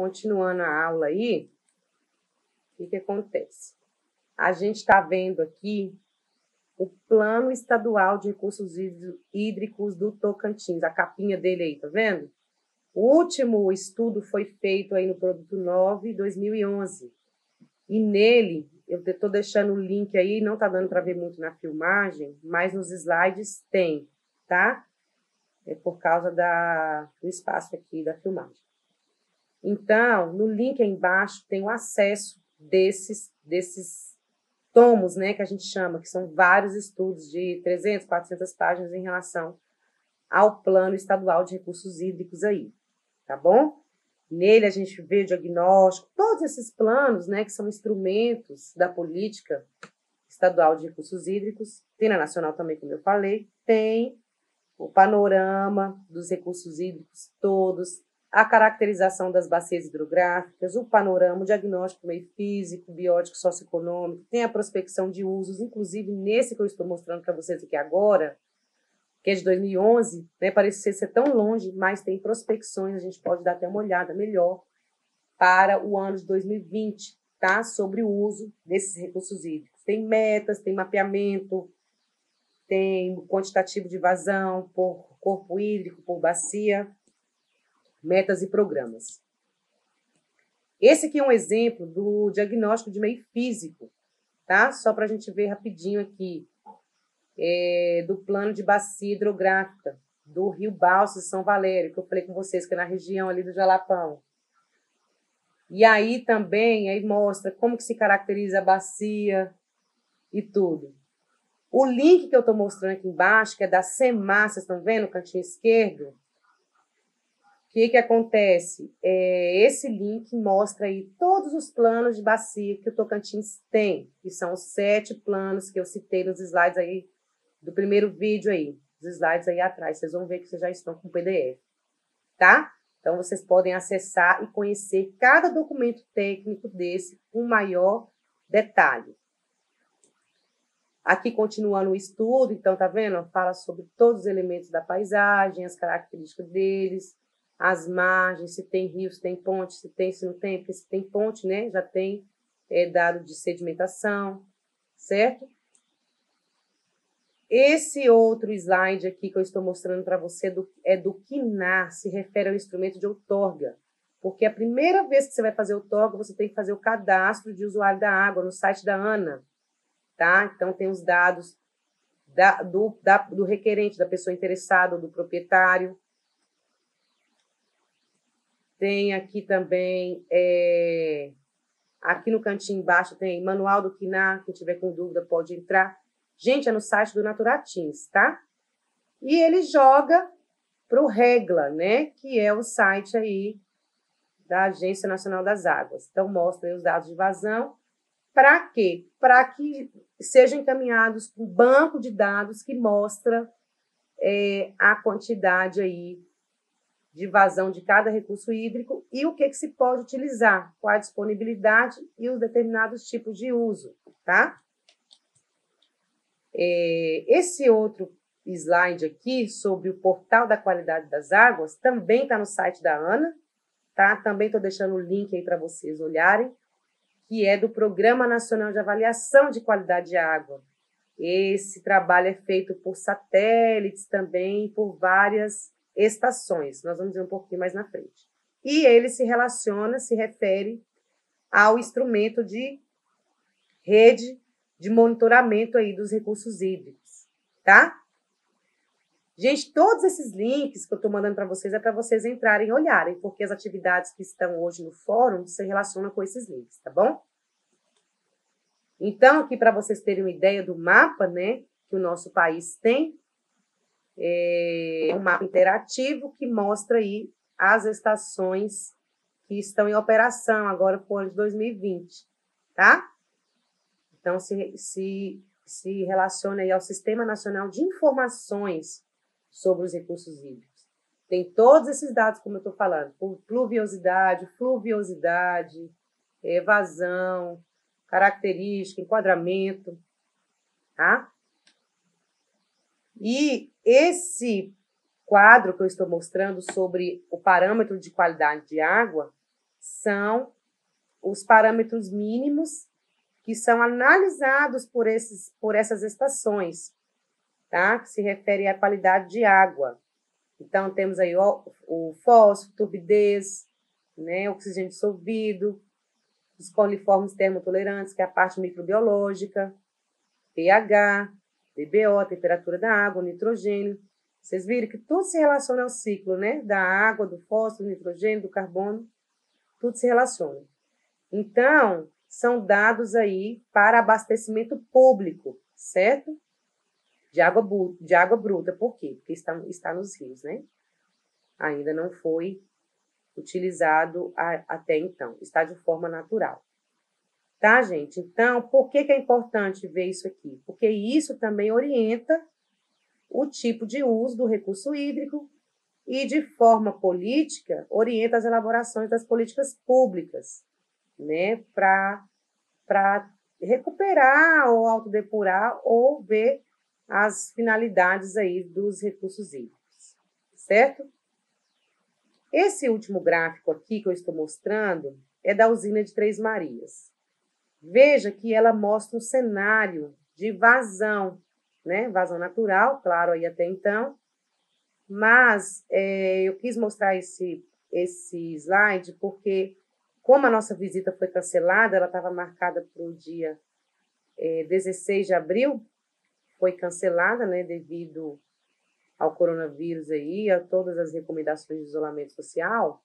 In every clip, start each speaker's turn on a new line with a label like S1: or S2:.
S1: continuando a aula aí, o que acontece? A gente está vendo aqui o Plano Estadual de Recursos Hídricos do Tocantins, a capinha dele aí, tá vendo? O último estudo foi feito aí no Produto 9, 2011. E nele, eu estou deixando o link aí, não está dando para ver muito na filmagem, mas nos slides tem, tá? É por causa do espaço aqui da filmagem. Então, no link aí embaixo tem o acesso desses tomos, né, que a gente chama, que são vários estudos de 300, 400 páginas em relação ao Plano Estadual de Recursos Hídricos aí, tá bom? Nele a gente vê o diagnóstico, todos esses planos, né, que são instrumentos da política estadual de recursos hídricos, tem na nacional também, como eu falei, tem o panorama dos recursos hídricos todos, a caracterização das bacias hidrográficas, o panorama, o diagnóstico meio físico, biótico, socioeconômico, tem a prospecção de usos, inclusive nesse que eu estou mostrando para vocês aqui agora, que é de 2011, né, parece ser tão longe, mas tem prospecções, a gente pode dar até uma olhada melhor para o ano de 2020, tá? Sobre o uso desses recursos hídricos. Tem metas, tem mapeamento, tem quantitativo de vazão por corpo hídrico, por bacia, metas e programas. Esse aqui é um exemplo do diagnóstico de meio físico, tá? Só para a gente ver rapidinho aqui. Do plano de bacia hidrográfica do Rio Balsas, São Valério, que eu falei com vocês, que é na região ali do Jalapão. E aí também, aí mostra como que se caracteriza a bacia e tudo. O link que eu estou mostrando aqui embaixo, que é da SEMAR, vocês estão vendo no cantinho esquerdo? O que acontece? Esse link mostra aí todos os planos de bacia que o Tocantins tem, que são os 7 planos que eu citei nos slides aí do primeiro vídeo aí, os slides aí atrás, vocês vão ver que vocês já estão com o PDF, tá? Então, vocês podem acessar e conhecer cada documento técnico desse com maior detalhe. Aqui, continuando o estudo, então, tá vendo? Fala sobre todos os elementos da paisagem, as características deles, as margens, se tem rio, se tem ponte, se tem, se não tem, porque se tem ponte, né, já tem dado de sedimentação, certo? Esse outro slide aqui que eu estou mostrando para você é do KINAR, se refere ao instrumento de outorga, porque a primeira vez que você vai fazer outorga, você tem que fazer o cadastro de usuário da água no site da ANA, tá? Então, tem os dados do requerente, da pessoa interessada ou do proprietário. Tem aqui também, aqui no cantinho embaixo tem manual do KINAR, quem tiver com dúvida pode entrar. Gente, é no site do Naturatins, tá? E ele joga para o Regla, né? Que é o site aí da Agência Nacional das Águas. Então, mostra aí os dados de vazão. Para quê? Para que sejam encaminhados para um banco de dados que mostra a quantidade aí de vazão de cada recurso hídrico e o que se pode utilizar, qual a disponibilidade e os determinados tipos de uso, tá? Esse outro slide aqui, sobre o portal da qualidade das águas, também está no site da ANA, tá? Também estou deixando o link aí para vocês olharem, que é do Programa Nacional de Avaliação de Qualidade de Água. Esse trabalho é feito por satélites também, por várias estações. Nós vamos ver um pouquinho mais na frente. E ele se refere ao instrumento de rede de monitoramento aí dos recursos hídricos, tá? Gente, todos esses links que eu estou mandando para vocês é para vocês entrarem e olharem, porque as atividades que estão hoje no fórum se relacionam com esses links, tá bom? Então, aqui para vocês terem uma ideia do mapa, né, que o nosso país tem, um mapa interativo que mostra aí as estações que estão em operação agora para o ano de 2020, tá? Então, se relaciona aí ao Sistema Nacional de Informações sobre os Recursos Hídricos. Tem todos esses dados, como eu estou falando, pluviosidade, fluviosidade, vazão, característica, enquadramento, tá? E esse quadro que eu estou mostrando sobre o parâmetro de qualidade de água são os parâmetros mínimos que são analisados por essas estações, tá? Que se refere à qualidade de água. Então, temos aí o fósforo, turbidez, né, oxigênio dissolvido, os coliformes termotolerantes, que é a parte microbiológica, pH, DBO, temperatura da água, nitrogênio. Vocês viram que tudo se relaciona ao ciclo, né? Da água, do fósforo, do nitrogênio, do carbono, tudo se relaciona. Então, são dados aí para abastecimento público, certo? De água bruta. Por quê? Porque está nos rios, né? Ainda não foi utilizado até então. Está de forma natural. Tá, gente? Então, por que é importante ver isso aqui? Porque isso também orienta o tipo de uso do recurso hídrico e, de forma política, orienta as elaborações das políticas públicas, né? Para recuperar ou autodepurar ou ver as finalidades aí dos recursos hídricos, certo? Esse último gráfico aqui que eu estou mostrando é da usina de Três Marias. Veja que ela mostra um cenário de vazão, né? Vazão natural, claro, aí até então, mas eu quis mostrar esse slide porque, como a nossa visita foi cancelada, ela estava marcada para o dia 16 de abril, foi cancelada, né, devido ao coronavírus aí, a todas as recomendações de isolamento social,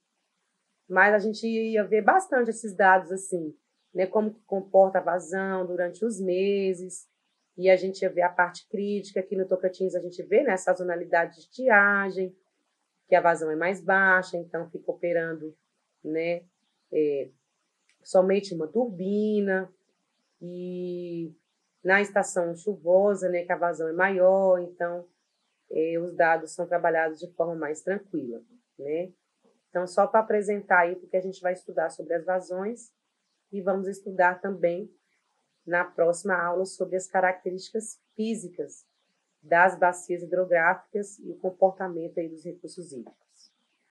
S1: mas a gente ia ver bastante esses dados, assim, né, como que comporta a vazão durante os meses, e a gente ia ver a parte crítica, aqui no Tocantins a gente vê, né, a sazonalidade de estiagem, que a vazão é mais baixa, então fica operando, né, somente uma turbina, e na estação chuvosa, né, que a vazão é maior, então os dados são trabalhados de forma mais tranquila, né? Então, só para apresentar aí, porque a gente vai estudar sobre as vazões e vamos estudar também na próxima aula sobre as características físicas das bacias hidrográficas e o comportamento aí dos recursos hídricos.